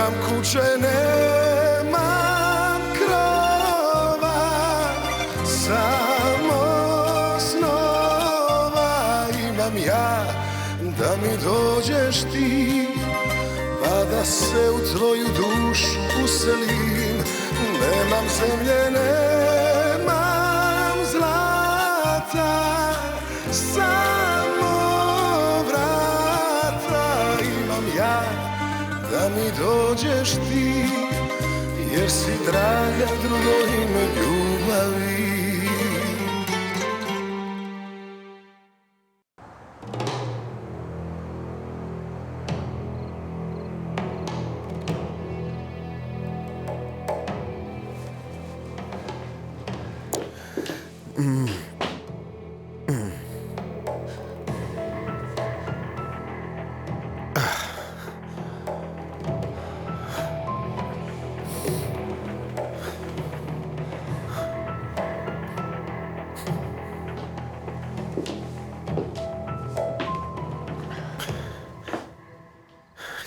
Nemam kuće, nemam krova, samo snova imam ja, da mi dođeš ti, pa da se u tvoju dušu uselim. Nemam zemlje, nemam zlata, samo vrata imam ja, da mi dođeš ti, jer si draga drugo ime ljubavi.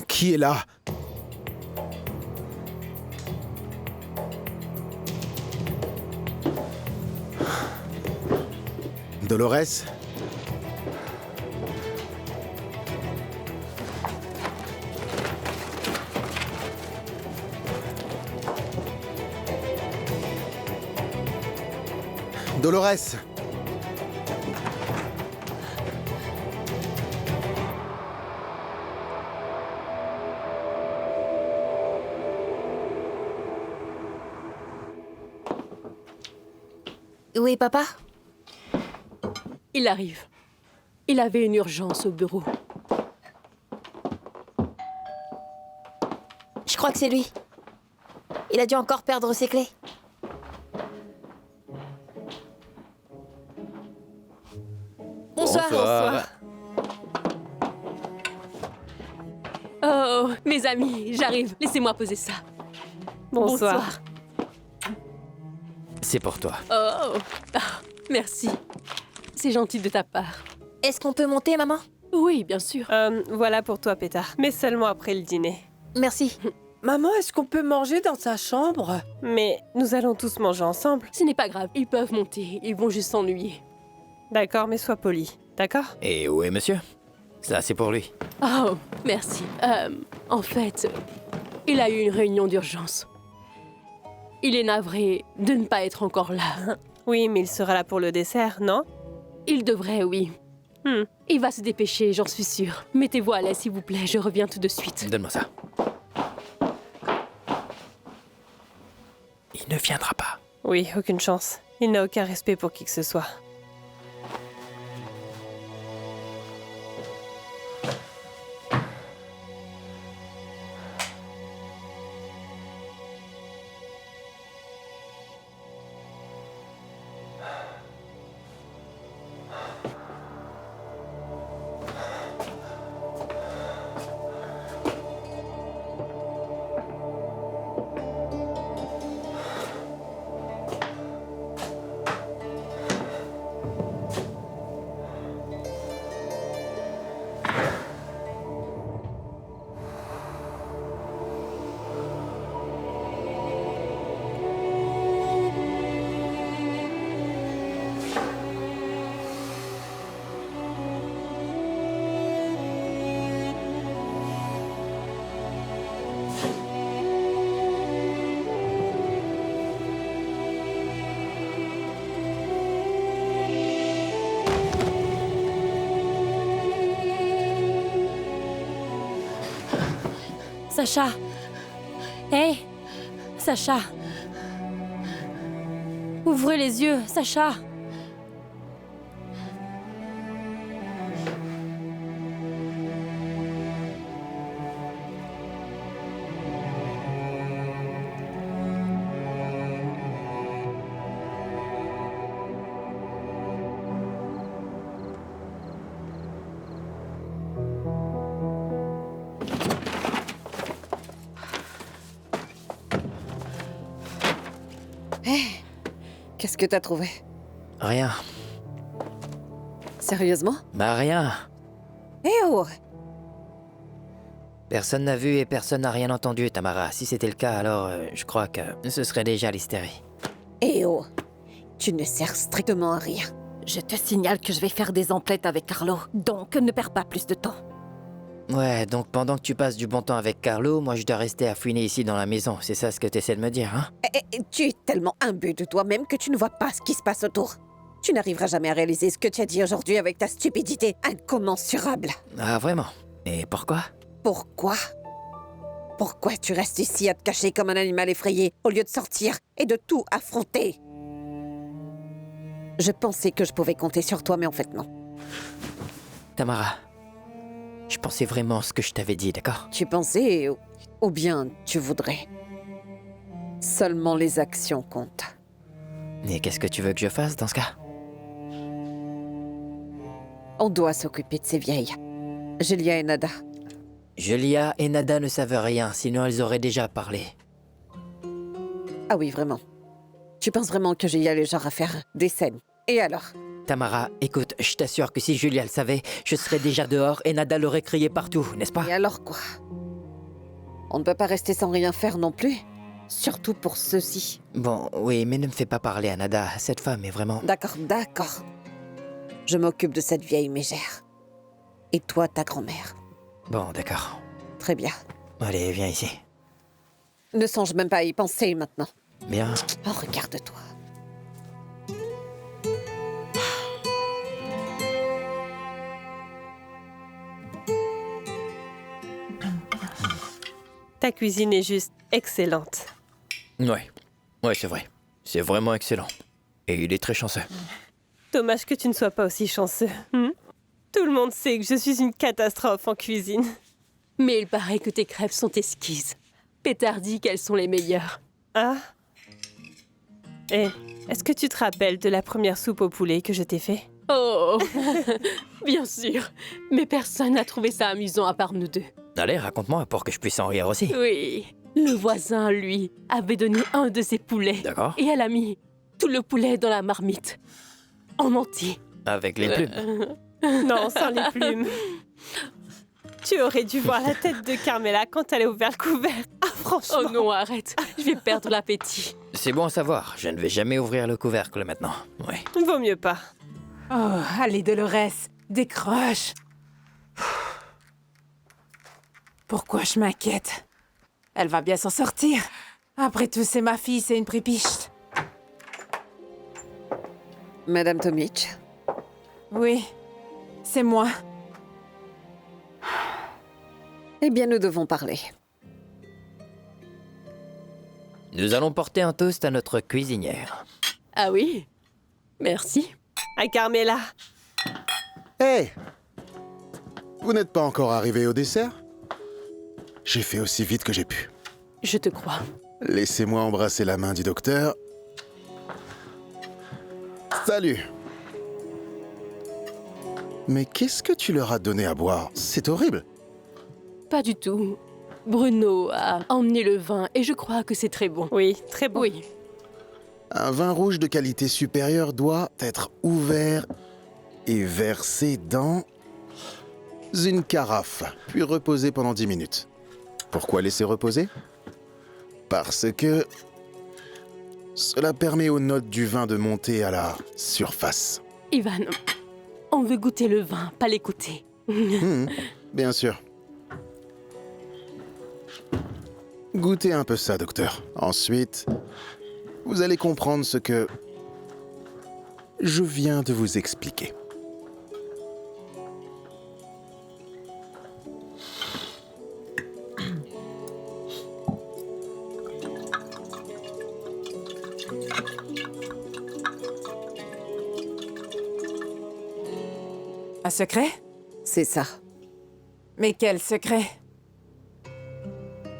Qui est là? Dolores? Dolores? Où est papa? Il arrive. Il avait une urgence au bureau. Je crois que c'est lui. Il a dû encore perdre ses clés. Bonsoir. Oh, mes amis, j'arrive. Laissez-moi poser ça. Bonsoir. C'est pour toi. Oh, merci. C'est gentil de ta part. Est-ce qu'on peut monter, maman? Oui, bien sûr. Voilà pour toi, Pétard. Mais seulement après le dîner. Merci. Maman, est-ce qu'on peut manger dans sa chambre? Mais nous allons tous manger ensemble. Ce n'est pas grave, ils peuvent monter. Ils vont juste s'ennuyer. D'accord, mais sois poli. D'accord? Et où est monsieur? Ça, c'est pour lui. Oh, merci. En fait, il a eu une réunion d'urgence. Il est navré de ne pas être encore là. Oui, mais il sera là pour le dessert, non? Il devrait, oui. Il va se dépêcher, j'en suis sûre. Mettez-vous à l'aise, s'il vous plaît, je reviens tout de suite. Donne-moi ça. Il ne viendra pas. Oui, aucune chance. Il n'a aucun respect pour qui que ce soit. Sacha! Hé! Sacha! Ouvrez les yeux, Sacha! Qu'est-ce que t'as trouvé? Rien. Sérieusement? Bah rien. Eh oh! Personne n'a vu et personne n'a rien entendu, Tamara. Si c'était le cas, alors je crois que ce serait déjà l'hystérie. Eh oh, tu ne sers strictement à rien. Je te signale que je vais faire des emplettes avec Carlo, donc ne perds pas plus de temps. Ouais, donc pendant que tu passes du bon temps avec Carlo, moi je dois rester à fouiner ici dans la maison. C'est ça ce que tu essaies de me dire, hein? Tu es tellement imbu de toi-même que tu ne vois pas ce qui se passe autour. Tu n'arriveras jamais à réaliser ce que tu as dit aujourd'hui avec ta stupidité incommensurable. Ah, vraiment? Et pourquoi? Pourquoi? Pourquoi tu restes ici à te cacher comme un animal effrayé au lieu de sortir et de tout affronter? Je pensais que je pouvais compter sur toi, mais en fait non. Tamara, je pensais vraiment ce que je t'avais dit, d'accord? Tu pensais, ou bien tu voudrais. Seulement les actions comptent. Et qu'est-ce que tu veux que je fasse dans ce cas? On doit s'occuper de ces vieilles. Julia et Nada. Julia et Nada ne savent rien, sinon elles auraient déjà parlé. Ah oui, vraiment. Tu penses vraiment que Julia est le genre à faire des scènes? Et alors? Tamara, écoute, je t'assure que si Julia le savait, je serais déjà dehors et Nada l'aurait crié partout, n'est-ce pas? Et alors quoi? On ne peut pas rester sans rien faire non plus. Surtout pour ceux-ci. Bon, oui, mais ne me fais pas parler à Nada. Cette femme est vraiment... D'accord, d'accord. Je m'occupe de cette vieille mégère. Et toi, ta grand-mère. Bon, d'accord. Très bien. Allez, viens ici. Ne songe même pas à y penser maintenant. Bien. Oh, regarde-toi. Ta cuisine est juste excellente. Ouais, c'est vrai. C'est vraiment excellent. Et il est très chanceux. Dommage que tu ne sois pas aussi chanceux. Tout le monde sait que je suis une catastrophe en cuisine. Mais il paraît que tes crêpes sont exquises. Pétard dit qu'elles sont les meilleures. Ah. Et est-ce que tu te rappelles de la première soupe au poulet que je t'ai fait? Oh, bien sûr. Mais personne n'a trouvé ça amusant à part nous deux. Allez, raconte-moi pour que je puisse en rire aussi. Oui, le voisin, lui, avait donné un de ses poulets. D'accord. Et elle a mis tout le poulet dans la marmite. En entier. Avec les plumes. Non, sans les plumes. Tu aurais dû voir la tête de Carmela quand elle a ouvert le couvercle. Ah, franchement. Oh non, arrête. Je vais perdre l'appétit. C'est bon à savoir. Je ne vais jamais ouvrir le couvercle maintenant. Ouais. Vaut mieux pas. Oh, allez, Dolores, décroche. Pourquoi je m'inquiète? Elle va bien s'en sortir. Après tout, c'est ma fille, c'est une prépiche. Madame Tomic, Oui, c'est moi. eh bien, nous devons parler. Nous allons porter un toast à notre cuisinière. Ah oui? Merci. À Carmela. Hé! Vous n'êtes pas encore arrivé au dessert? J'ai fait aussi vite que j'ai pu. Je te crois. Laissez-moi embrasser la main du docteur. Salut! Mais qu'est-ce que tu leur as donné à boire? C'est horrible! Pas du tout. Bruno a emmené le vin et je crois que c'est très bon. Oui, très bon. Oui. Un vin rouge de qualité supérieure doit être ouvert et versé dans une carafe, puis reposé pendant 10 minutes. Pourquoi laisser reposer? Parce que cela permet aux notes du vin de monter à la surface. Ivan, on veut goûter le vin, pas l'écouter. Bien sûr. Goûtez un peu ça, docteur. Ensuite, vous allez comprendre ce que je viens de vous expliquer. Un secret? C'est ça. Mais quel secret?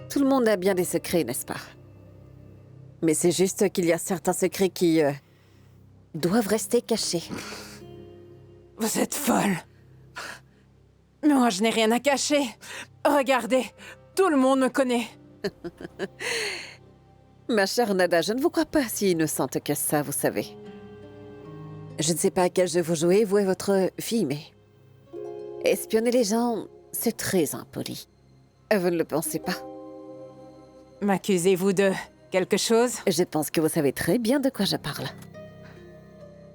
Tout le monde a bien des secrets, n'est-ce pas? Mais c'est juste qu'il y a certains secrets qui doivent rester cachés. Vous êtes folle. Moi, je n'ai rien à cacher. Regardez, tout le monde me connaît. Ma chère Nada, je ne vous crois pas si innocente que ça, vous savez. Je ne sais pas à quel jeu vous jouez, vous et votre fille, mais espionner les gens, c'est très impoli. Vous ne le pensez pas? M'accusez-vous de quelque chose? Je pense que vous savez très bien de quoi je parle.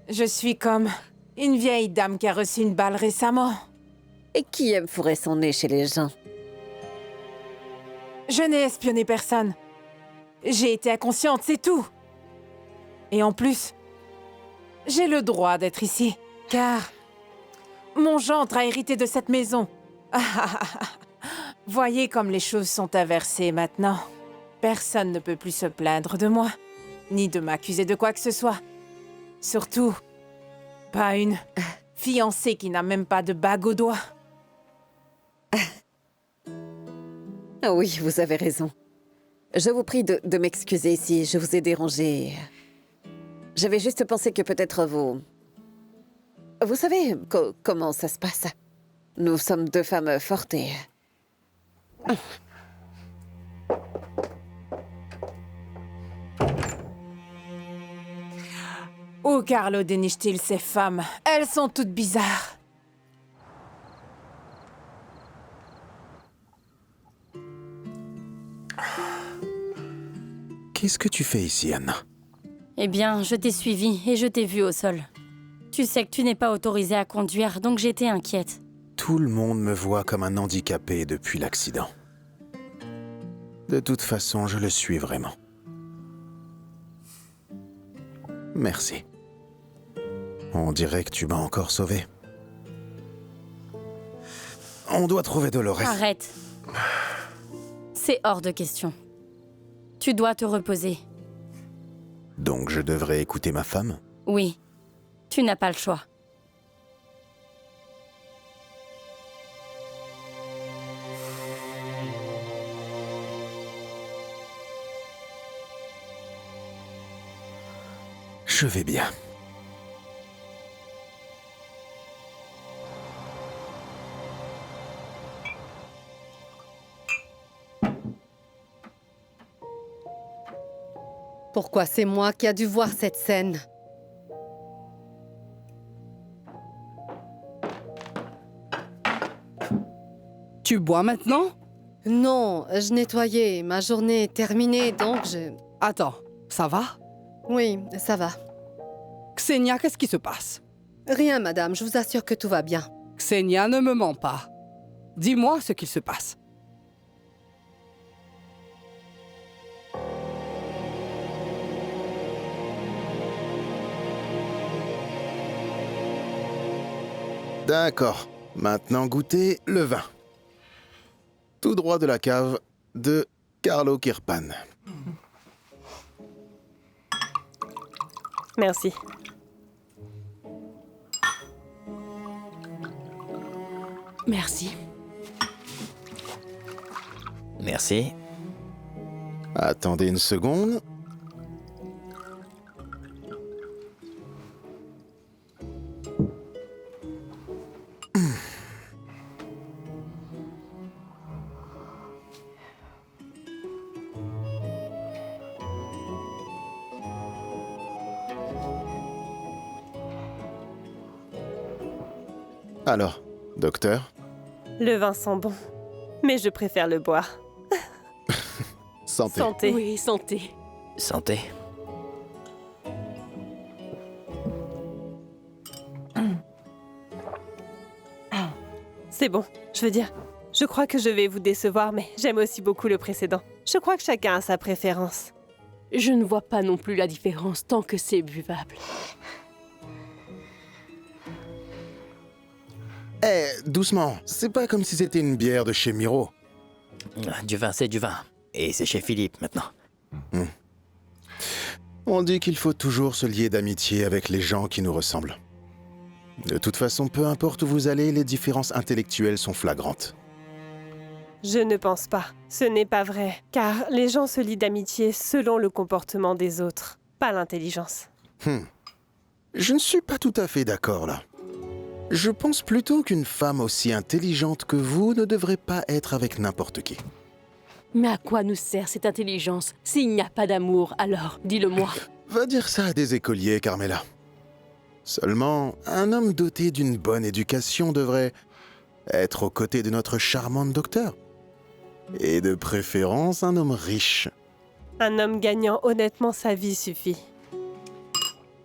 Je suis comme une vieille dame qui a reçu une balle récemment. Et qui aime fourrer son nez chez les gens? Je n'ai espionné personne. J'ai été inconsciente, c'est tout. Et en plus, j'ai le droit d'être ici, car mon gendre a hérité de cette maison. Voyez comme les choses sont inversées maintenant. Personne ne peut plus se plaindre de moi, ni de m'accuser de quoi que ce soit. Surtout, pas une fiancée qui n'a même pas de bague au doigt. Ah oui, vous avez raison. Je vous prie de m'excuser si je vous ai dérangé. J'avais juste pensé que peut-être vous... Vous savez comment ça se passe. Nous sommes deux femmes fortes et... Où Carlo déniche-t-il ces femmes? Elles sont toutes bizarres. Qu'est-ce que tu fais ici, Anna? Eh bien, je t'ai suivi et je t'ai vu au sol. Tu sais que tu n'es pas autorisée à conduire, donc j'étais inquiète. Tout le monde me voit comme un handicapé depuis l'accident. De toute façon, je le suis vraiment. Merci. On dirait que tu m'as encore sauvé. On doit trouver Dolores. Arrête. C'est hors de question. Tu dois te reposer. Donc je devrais écouter ma femme? Oui, tu n'as pas le choix. Je vais bien. Pourquoi c'est moi qui a dû voir cette scène? Tu bois maintenant? Non, je nettoyais. Ma journée est terminée, donc je... Attends, ça va? Oui, ça va. Xenia, qu'est-ce qui se passe? Rien, madame, je vous assure que tout va bien. Xenia ne me ment pas. Dis-moi ce qu'il se passe. D'accord. Maintenant goûtez le vin. Tout droit de la cave de Carlo Kirpan. Merci. Merci. Merci. Attendez une seconde. Alors, docteur? Le vin sent bon, mais je préfère le boire. Santé. Santé. Oui, santé. Santé. C'est bon. Je veux dire, je crois que je vais vous décevoir, mais j'aime aussi beaucoup le précédent. Je crois que chacun a sa préférence. Je ne vois pas non plus la différence tant que c'est buvable. Eh, doucement. C'est pas comme si c'était une bière de chez Miro. Du vin, c'est du vin. Et c'est chez Philippe maintenant. On dit qu'il faut toujours se lier d'amitié avec les gens qui nous ressemblent. De toute façon, peu importe où vous allez, les différences intellectuelles sont flagrantes. Je ne pense pas. Ce n'est pas vrai. Car les gens se lient d'amitié selon le comportement des autres, pas l'intelligence. Je ne suis pas tout à fait d'accord là. Je pense plutôt qu'une femme aussi intelligente que vous ne devrait pas être avec n'importe qui. Mais à quoi nous sert cette intelligence? S'il n'y a pas d'amour, alors, dis-le-moi. Va dire ça à des écoliers, Carmela. Seulement, un homme doté d'une bonne éducation devrait être aux côtés de notre charmante docteure. Et de préférence, un homme riche. Un homme gagnant honnêtement sa vie suffit.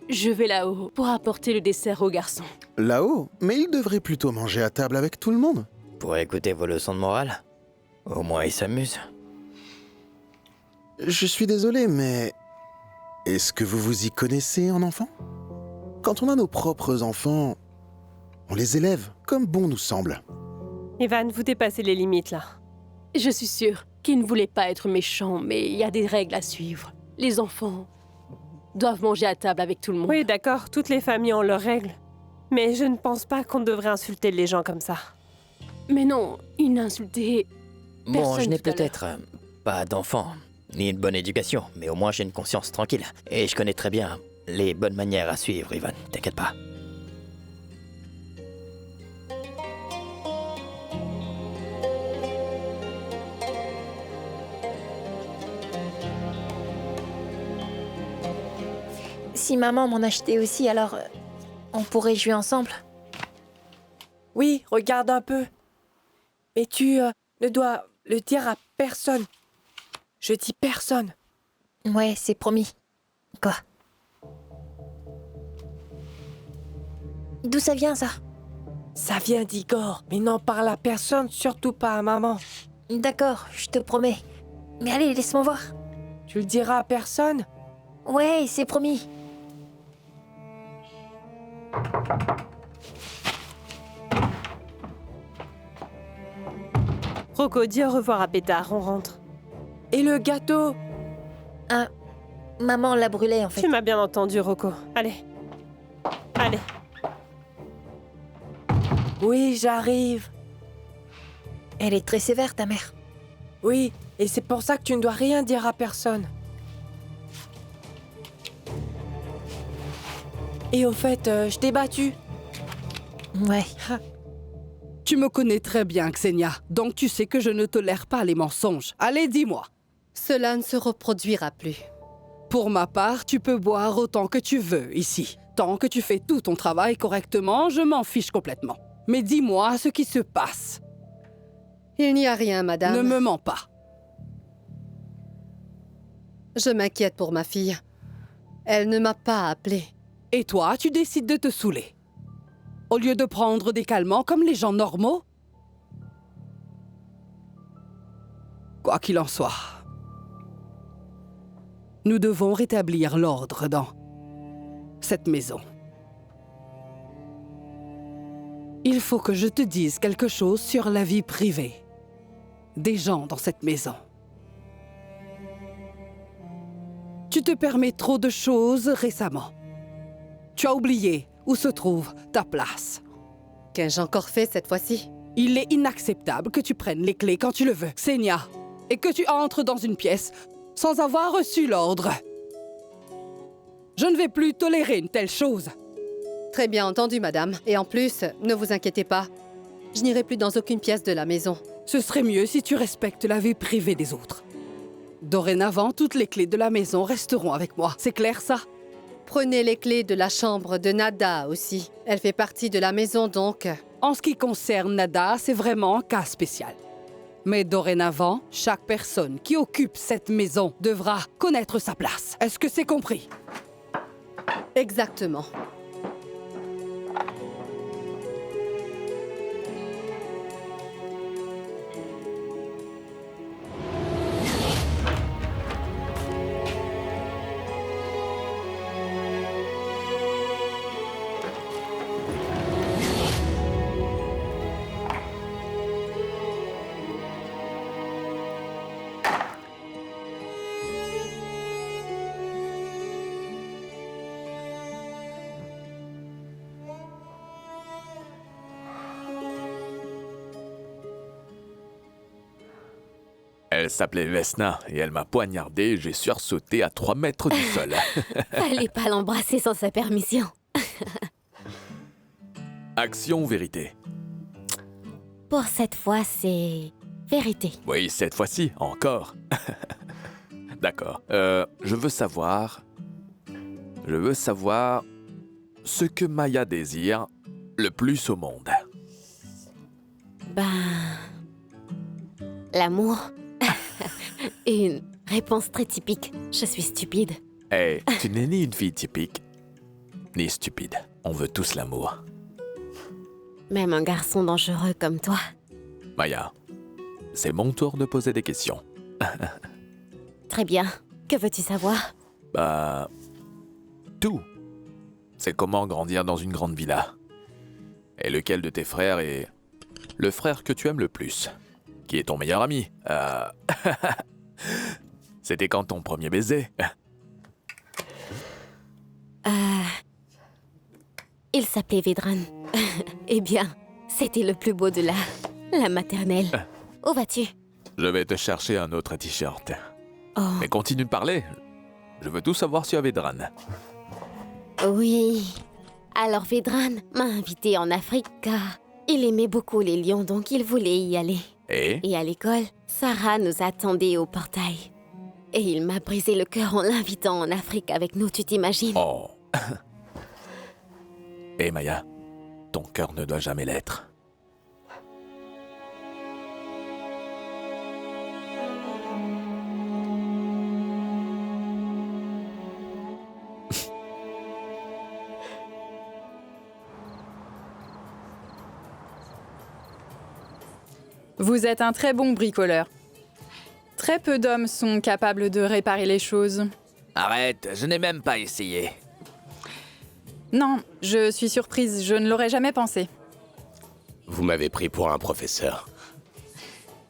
Je vais là-haut pour apporter le dessert aux garçons. Là-haut, mais il devrait plutôt manger à table avec tout le monde. Pour écouter vos leçons de morale. Au moins, il s'amuse. Je suis désolé, mais... Est-ce que vous vous y connaissez en enfant? Quand on a nos propres enfants, on les élève comme bon nous semble. Evan, vous dépassez les limites là. Je suis sûre qu'il ne voulait pas être méchant, mais il y a des règles à suivre. Les enfants doivent manger à table avec tout le monde. Oui, d'accord, toutes les familles ont leurs règles. Mais je ne pense pas qu'on devrait insulter les gens comme ça. Mais non, il n'a insulté Bon, personne je n'ai tout à l'heure. peut-être pas d'enfant, ni une bonne éducation, mais au moins j'ai une conscience tranquille. Et je connais très bien les bonnes manières à suivre, Ivan, t'inquiète pas. Si maman m'en achetait aussi, alors on pourrait jouer ensemble. Oui, regarde un peu. Mais tu ne dois le dire à personne. Je dis personne. Ouais, c'est promis. Quoi? D'où ça vient, ça? Ça vient d'Igor, mais n'en parle à personne, surtout pas à maman. D'accord, je te promets. Mais allez, laisse-moi voir. Tu le diras à personne? Ouais, c'est promis. Rocco, dis au revoir à Pétard, on rentre. Et le gâteau? Ah, maman l'a brûlé en fait. Tu m'as bien entendu, Rocco. Allez. Allez. Oui, j'arrive. Elle est très sévère, ta mère. Oui, et c'est pour ça que tu ne dois rien dire à personne. Et au fait, je t'ai battu. Ouais. Tu me connais très bien, Xenia, donc tu sais que je ne tolère pas les mensonges. Allez, dis-moi. Cela ne se reproduira plus. Pour ma part, tu peux boire autant que tu veux ici. Tant que tu fais tout ton travail correctement, je m'en fiche complètement. Mais dis-moi ce qui se passe. Il n'y a rien, madame. Ne me mens pas. Je m'inquiète pour ma fille. Elle ne m'a pas appelée. Et toi, tu décides de te saouler. Au lieu de prendre des calmants comme les gens normaux. Quoi qu'il en soit, nous devons rétablir l'ordre dans cette maison. Il faut que je te dise quelque chose sur la vie privée des gens dans cette maison. Tu te permets trop de choses récemment. Tu as oublié où se trouve ta place. Qu'ai-je encore fait cette fois-ci? Il est inacceptable que tu prennes les clés quand tu le veux, Xenia, et que tu entres dans une pièce sans avoir reçu l'ordre. Je ne vais plus tolérer une telle chose. Très bien entendu, madame. Et en plus, ne vous inquiétez pas. Je n'irai plus dans aucune pièce de la maison. Ce serait mieux si tu respectes la vie privée des autres. Dorénavant, toutes les clés de la maison resteront avec moi. C'est clair, ça? Prenez les clés de la chambre de Nada aussi. Elle fait partie de la maison, donc. En ce qui concerne Nada, c'est vraiment un cas spécial. Mais dorénavant, chaque personne qui occupe cette maison devra connaître sa place. Est-ce que c'est compris? Exactement. Elle s'appelait Vesna et elle m'a poignardé, j'ai sursauté à 3 mètres du sol. Fallait pas l'embrasser sans sa permission. Action ou vérité? Pour cette fois, c'est vérité. Oui, cette fois-ci, encore. D'accord. Je veux savoir ce que Maya désire le plus au monde. Ben... L'amour. Une réponse très typique. Je suis stupide. Hey, tu n'es ni une fille typique, ni stupide. On veut tous l'amour. Même un garçon dangereux comme toi. Maya, c'est mon tour de poser des questions. Très bien. Que veux-tu savoir? Bah... tout. C'est comment grandir dans une grande villa. Et lequel de tes frères est... le frère que tu aimes le plus? Qui est ton meilleur ami? C'était quand ton premier baiser? Il s'appelait Vedran. Eh bien, c'était le plus beau de la maternelle. Où vas-tu? Je vais te chercher un autre t-shirt. Oh. Mais continue de parler. Je veux tout savoir sur Vedran. Oui. Alors Vedran m'a invité en Afrique car il aimait beaucoup les lions, donc il voulait y aller. Et à l'école, Sarah nous attendait au portail. Et il m'a brisé le cœur en l'invitant en Afrique avec nous, tu t'imagines? Oh. Hé Maya, ton cœur ne doit jamais l'être. Vous êtes un très bon bricoleur. Très peu d'hommes sont capables de réparer les choses. Arrête, je n'ai même pas essayé. Non, je suis surprise, je ne l'aurais jamais pensé. Vous m'avez pris pour un professeur.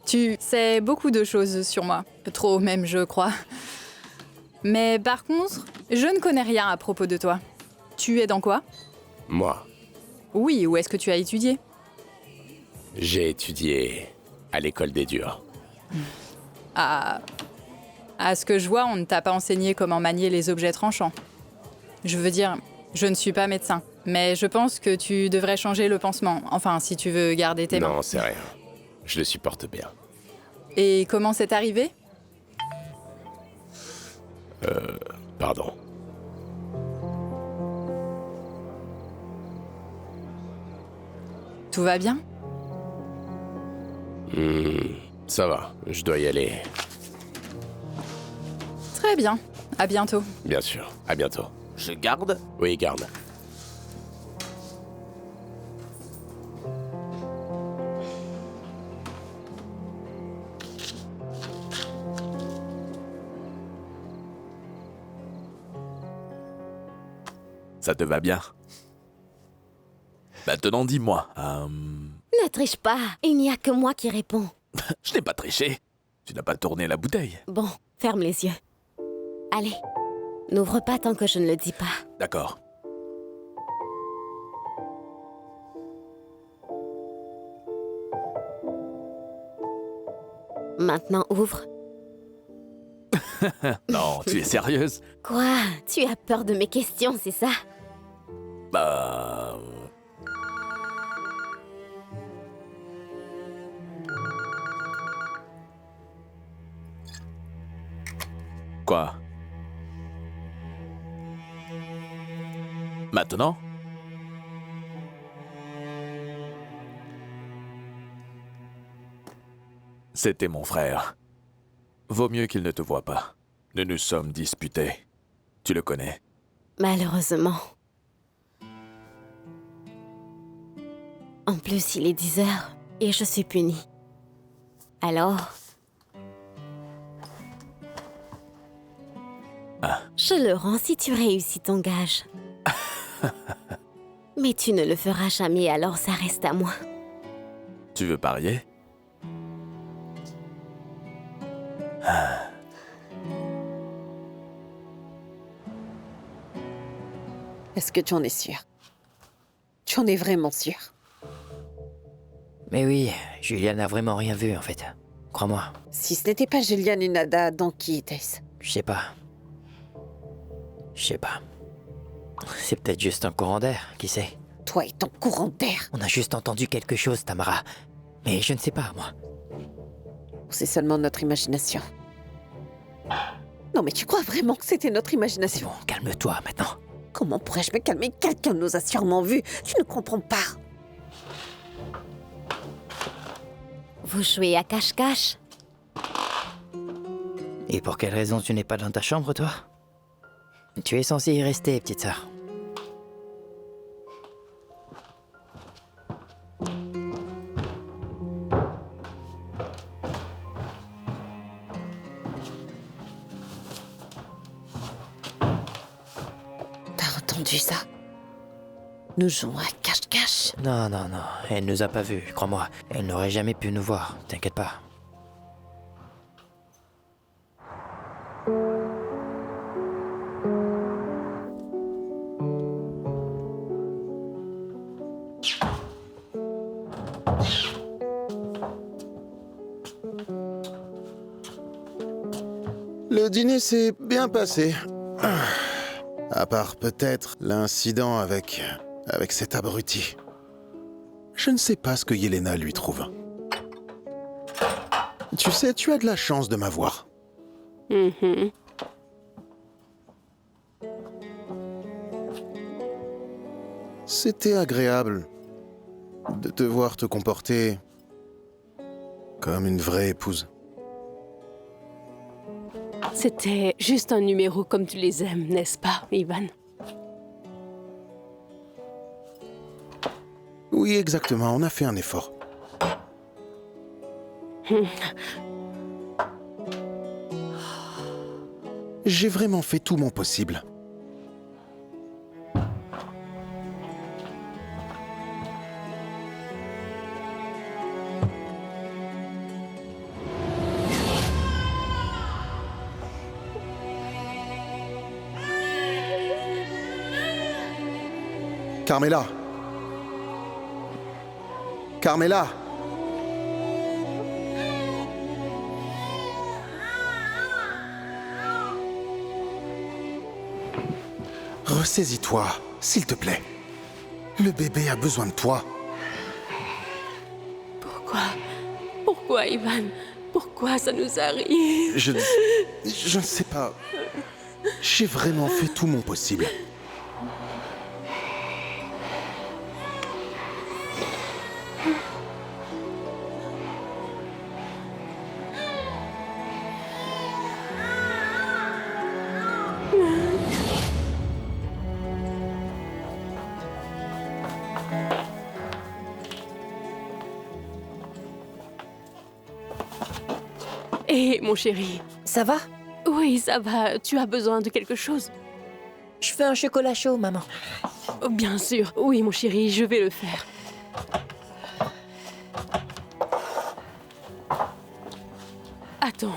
Tu sais beaucoup de choses sur moi. Trop même, je crois. Mais par contre, je ne connais rien à propos de toi. Tu es dans quoi? Moi, Oui, où est-ce que tu as étudié? j'ai étudié à l'école des durs. À ce que je vois, on ne t'a pas enseigné comment manier les objets tranchants. Je veux dire, je ne suis pas médecin, mais je pense que tu devrais changer le pansement. Enfin, si tu veux garder tes mains. Non, c'est rien. Je le supporte bien. Et comment c'est arrivé? Pardon. Tout va bien? Ça va, je dois y aller. Très bien. À bientôt. Bien sûr, à bientôt. Je garde? Oui, garde. Ça te va bien? Maintenant, dis-moi. Ne triche pas, il n'y a que moi qui réponds. Je n'ai pas triché. Tu n'as pas tourné la bouteille. Bon, ferme les yeux. Allez, n'ouvre pas tant que je ne le dis pas. D'accord. Maintenant, ouvre. Non, tu es sérieuse? Quoi? Tu as peur de mes questions, c'est ça? Bah... Quoi? Maintenant? C'était mon frère. Vaut mieux qu'il ne te voie pas. Nous nous sommes disputés. Tu le connais. Malheureusement. En plus, il est 10 heures et je suis punie. Alors... Je le rends si tu réussis ton gage. Mais tu ne le feras jamais, alors ça reste à moi. Tu veux parier? Est-ce que tu en es sûr? Tu en es vraiment sûr? Mais oui, Julia n'a vraiment rien vu, en fait. Crois-moi. Si ce n'était pas Julian et Nada, donc qui était-ce? Je sais pas. C'est peut-être juste un courant d'air, qui sait? Toi et ton courant d'air. On a juste entendu quelque chose, Tamara. Mais je ne sais pas, moi. C'est seulement notre imagination. Non mais tu crois vraiment que c'était notre imagination? Bon, calme-toi maintenant. Comment pourrais-je me calmer? Quelqu'un nous a sûrement vus. Tu ne comprends pas. Vous jouez à cache-cache? Et pour quelle raison tu n'es pas dans ta chambre, toi? Tu es censée y rester, petite sœur. T'as entendu ça? Nous jouons à cache-cache. Non, non, non, elle nous a pas vus, crois-moi. Elle n'aurait jamais pu nous voir, t'inquiète pas. Le dîner s'est bien passé. À part peut-être l'incident avec cet abruti. Je ne sais pas ce que Yelena lui trouve. Tu sais, tu as de la chance de m'avoir. C'était agréable de te voir te comporter comme une vraie épouse. C'était juste un numéro comme tu les aimes, n'est-ce pas, Ivan? Oui, exactement, on a fait un effort. J'ai vraiment fait tout mon possible. Carmela! Carmela! Ressaisis-toi, s'il te plaît. Le bébé a besoin de toi. Pourquoi, Ivan? Pourquoi ça nous arrive? Je ne sais pas. J'ai vraiment fait tout mon possible. Hé, mon chéri. Ça va? Oui, ça va. Tu as besoin de quelque chose? Je fais un chocolat chaud, maman. Oh, bien sûr. Oui, mon chéri, je vais le faire. Attends.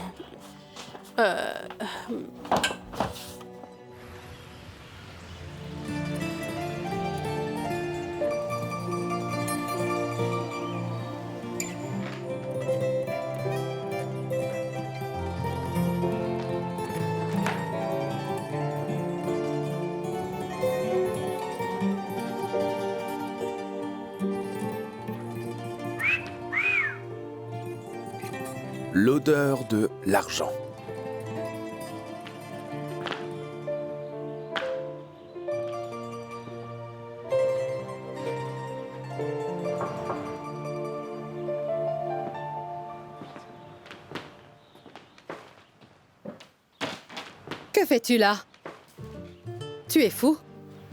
L'odeur de l'argent. Que fais-tu là? Tu es fou?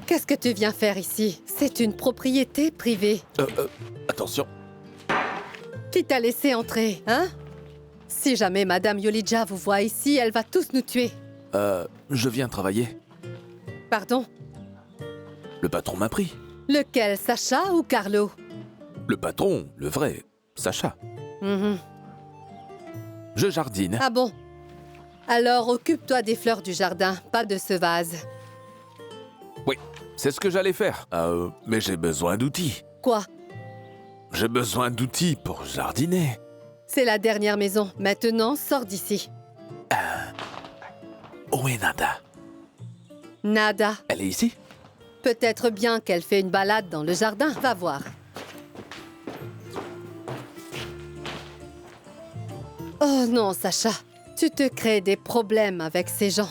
Qu'est-ce que tu viens faire ici? C'est une propriété privée. Attention. Qui t'a laissé entrer, hein? Si jamais Madame Yolija vous voit ici, elle va tous nous tuer. Je viens travailler. Pardon? Le patron m'a pris. Lequel, Sacha ou Carlo? Le patron, le vrai, Sacha. Je jardine. Ah bon? Alors occupe-toi des fleurs du jardin, pas de ce vase. Oui, c'est ce que j'allais faire. Mais j'ai besoin d'outils. Quoi? J'ai besoin d'outils pour jardiner. C'est la dernière maison. Maintenant, sors d'ici. Où est Nada? Nada. Elle est ici? Peut-être bien qu'elle fait une balade dans le jardin. Va voir. Oh non, Sacha. Tu te crées des problèmes avec ces gens.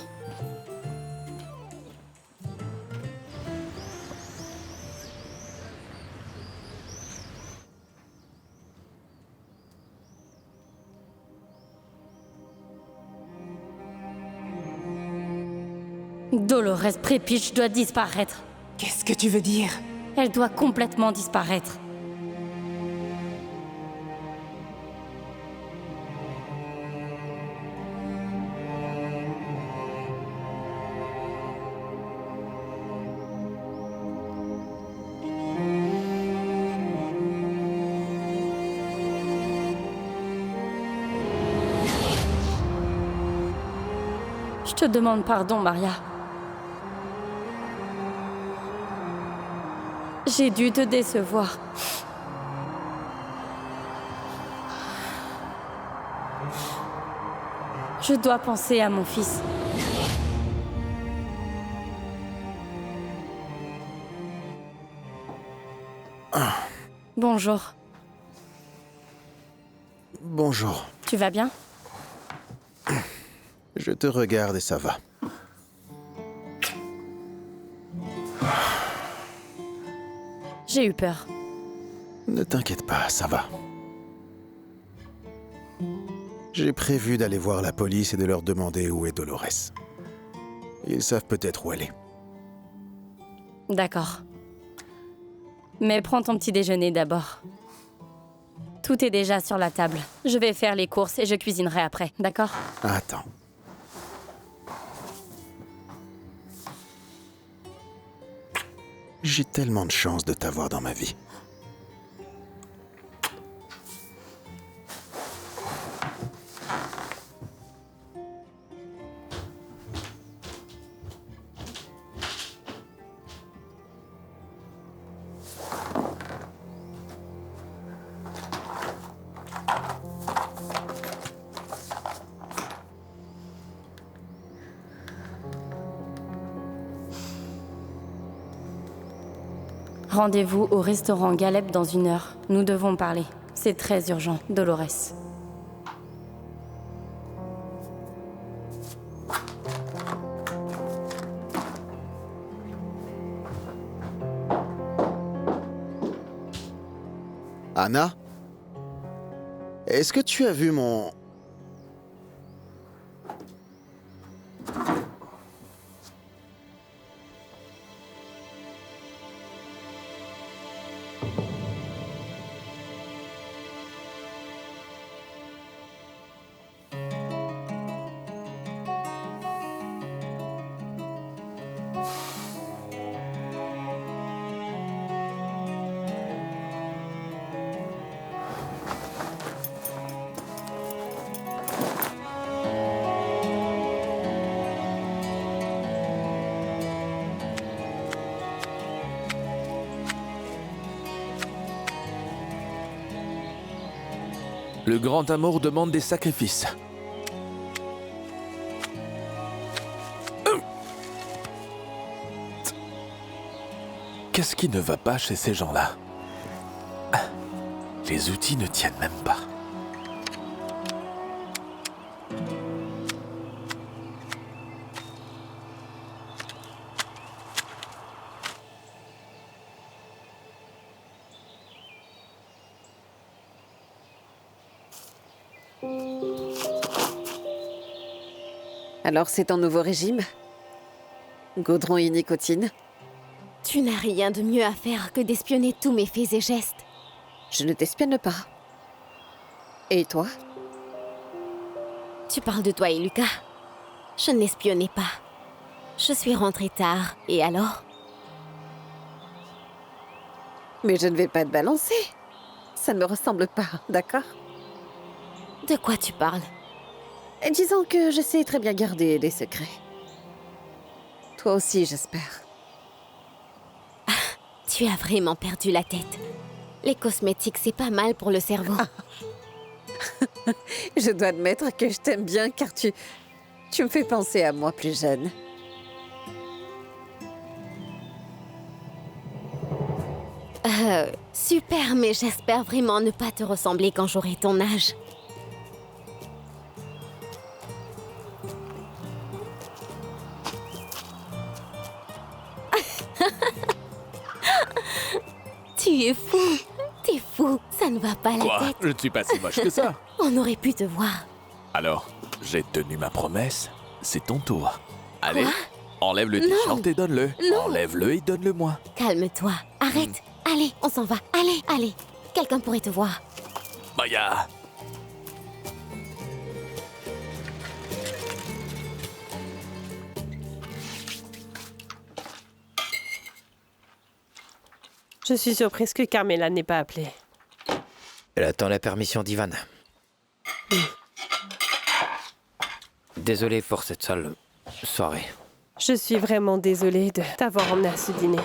Dolores Prepitch doit disparaître. Qu'est-ce que tu veux dire? Elle doit complètement disparaître. Je te demande pardon, Maria. J'ai dû te décevoir. Je dois penser à mon fils. Bonjour. Bonjour. Tu vas bien? Je te regarde et ça va. J'ai eu peur. Ne t'inquiète pas, ça va. J'ai prévu d'aller voir la police et de leur demander où est Dolores. Ils savent peut-être où elle est. D'accord. Mais prends ton petit déjeuner d'abord. Tout est déjà sur la table. Je vais faire les courses et je cuisinerai après, d'accord? Attends. J'ai tellement de chance de t'avoir dans ma vie. Rendez-vous au restaurant Galep dans 1 heure. Nous devons parler. C'est très urgent, Dolores. Anna? Est-ce que tu as vu mon... Le grand amour demande des sacrifices. Qu'est-ce qui ne va pas chez ces gens-là? Les outils ne tiennent même pas. Alors c'est ton nouveau régime? Gaudron et nicotine? Tu n'as rien de mieux à faire que d'espionner tous mes faits et gestes. Je ne t'espionne pas. Et toi? Tu parles de toi et Lucas. Je n'espionnais pas. Je suis rentrée tard, et alors? Mais je ne vais pas te balancer. Ça ne me ressemble pas, d'accord? De quoi tu parles? Disons que je sais très bien garder des secrets. Toi aussi, j'espère. Ah, tu as vraiment perdu la tête. Les cosmétiques, c'est pas mal pour le cerveau. Je dois admettre que je t'aime bien car tu me fais penser à moi plus jeune. Super, mais j'espère vraiment ne pas te ressembler quand j'aurai ton âge. Tu es fou. T'es fou. Ça ne va pas la Quoi? tête. Je ne suis pas si moche que ça. On aurait pu te voir. Alors, j'ai tenu ma promesse. C'est ton tour. Allez. Quoi? Enlève le Non. t-shirt et donne-le. Non. Enlève-le et donne-le-moi. Calme-toi. Arrête. Allez, on s'en va. Allez, allez. Quelqu'un pourrait te voir. Maya. Je suis surprise que Carmela n'ait pas appelé. Elle attend la permission d'Ivan. Désolé pour cette sale soirée. Je suis vraiment désolée de t'avoir emmené à ce dîner.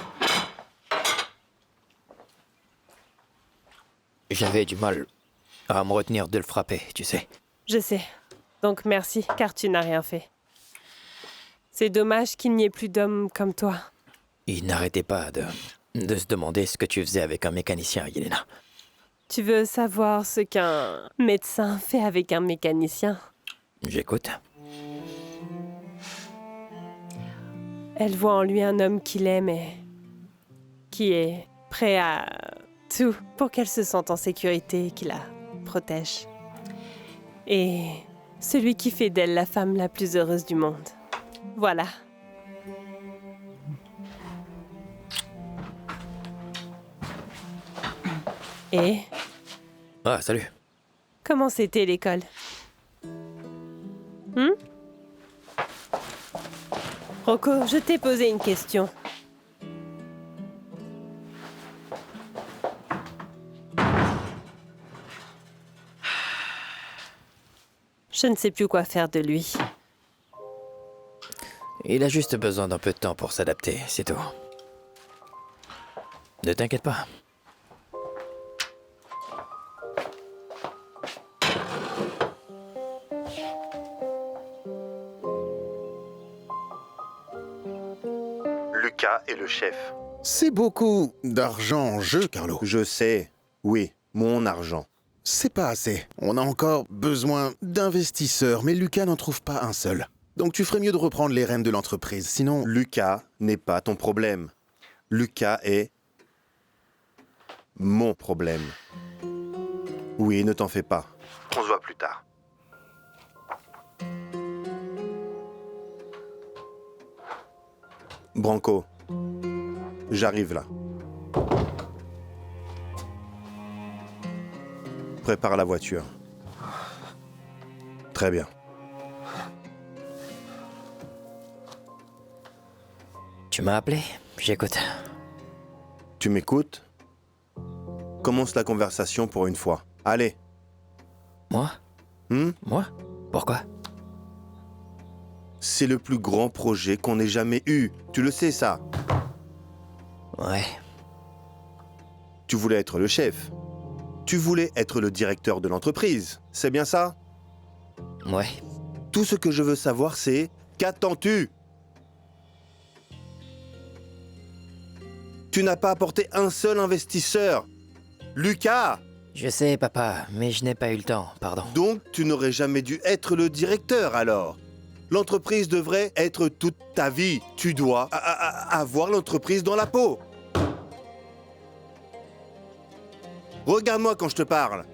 J'avais du mal à me retenir de le frapper, tu sais. Je sais. Donc merci, car tu n'as rien fait. C'est dommage qu'il n'y ait plus d'hommes comme toi. Il n'arrêtait pas de se demander ce que tu faisais avec un mécanicien, Yelena. Tu veux savoir ce qu'un médecin fait avec un mécanicien? J'écoute. Elle voit en lui un homme qu'il aime et qui est prêt à tout pour qu'elle se sente en sécurité et qui la protège. Et celui qui fait d'elle la femme la plus heureuse du monde. Voilà. Et Ah, salut. comment c'était l'école? Rocco, je t'ai posé une question. Je ne sais plus quoi faire de lui. Il a juste besoin d'un peu de temps pour s'adapter, c'est tout. Ne t'inquiète pas. Lucas est le chef. C'est beaucoup d'argent en jeu, Carlo. Je sais. Oui, mon argent. C'est pas assez. On a encore besoin d'investisseurs, mais Lucas n'en trouve pas un seul. Donc tu ferais mieux de reprendre les rênes de l'entreprise, sinon... Lucas n'est pas ton problème. Lucas est... mon problème. Oui, ne t'en fais pas. On se voit plus tard. Branco, j'arrive là. Prépare la voiture. Très bien. Tu m'as appelé? J'écoute. Tu m'écoutes? Commence la conversation pour une fois. Allez. Moi? Moi? Pourquoi? C'est le plus grand projet qu'on ait jamais eu. Tu le sais, ça? Ouais. Tu voulais être le chef. Tu voulais être le directeur de l'entreprise. C'est bien ça? Ouais. Tout ce que je veux savoir, c'est... qu'attends-tu? Tu n'as pas apporté un seul investisseur. Lucas! Je sais, papa, mais je n'ai pas eu le temps, pardon. Donc, tu n'aurais jamais dû être le directeur, alors. L'entreprise devrait être toute ta vie. Tu dois avoir l'entreprise dans la peau. Regarde-moi quand je te parle.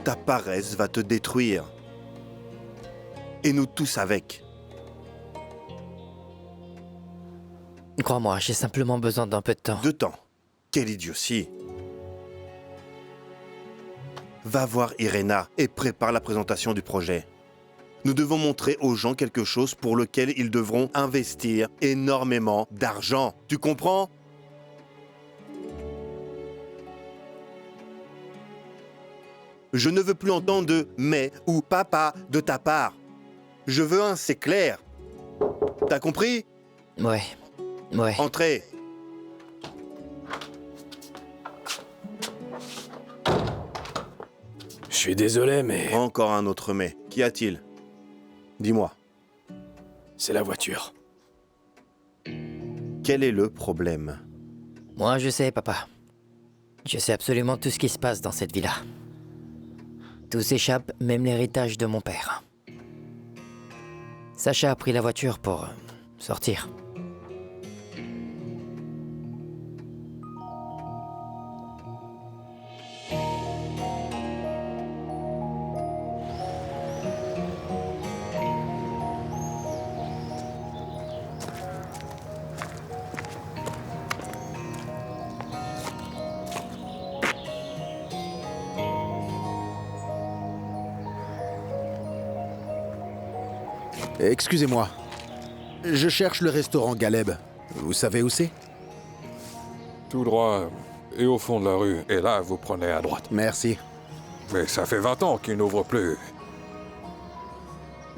Ta paresse va te détruire. Et nous tous avec. Crois-moi, j'ai simplement besoin d'un peu de temps. De temps? Quelle idiotie. Va voir Irena et prépare la présentation du projet. Nous devons montrer aux gens quelque chose pour lequel ils devront investir énormément d'argent. Tu comprends? Je ne veux plus entendre de « mais » ou « papa » de ta part. Je veux un « c'est clair ». T'as compris? Ouais. Ouais. Entrez. Je suis désolé, mais... Encore un autre mais. Qu'y a-t-il? Dis-moi. C'est la voiture. Quel est le problème? Moi, je sais, papa. Je sais absolument tout ce qui se passe dans cette villa. Tout s'échappe, même l'héritage de mon père. Sacha a pris la voiture pour sortir. Excusez-moi. Je cherche le restaurant Galeb. Vous savez où c'est? Tout droit et au fond de la rue. Et là, vous prenez à droite. Merci. Mais ça fait 20 ans qu'il n'ouvre plus.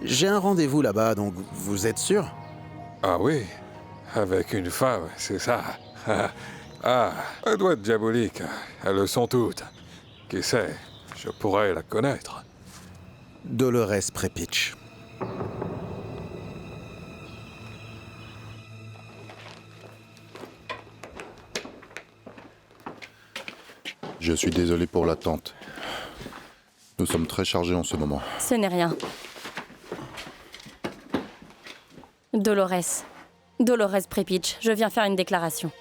J'ai un rendez-vous là-bas, donc vous êtes sûr? Ah oui, avec une femme, c'est ça. Ah, elle doit être diabolique. Elles le sont toutes. Qui sait, je pourrais la connaître. Dolores Prepitch. Je suis désolé pour l'attente. Nous sommes très chargés en ce moment. Ce n'est rien. Dolores. Dolores Prepitch, je viens faire une déclaration.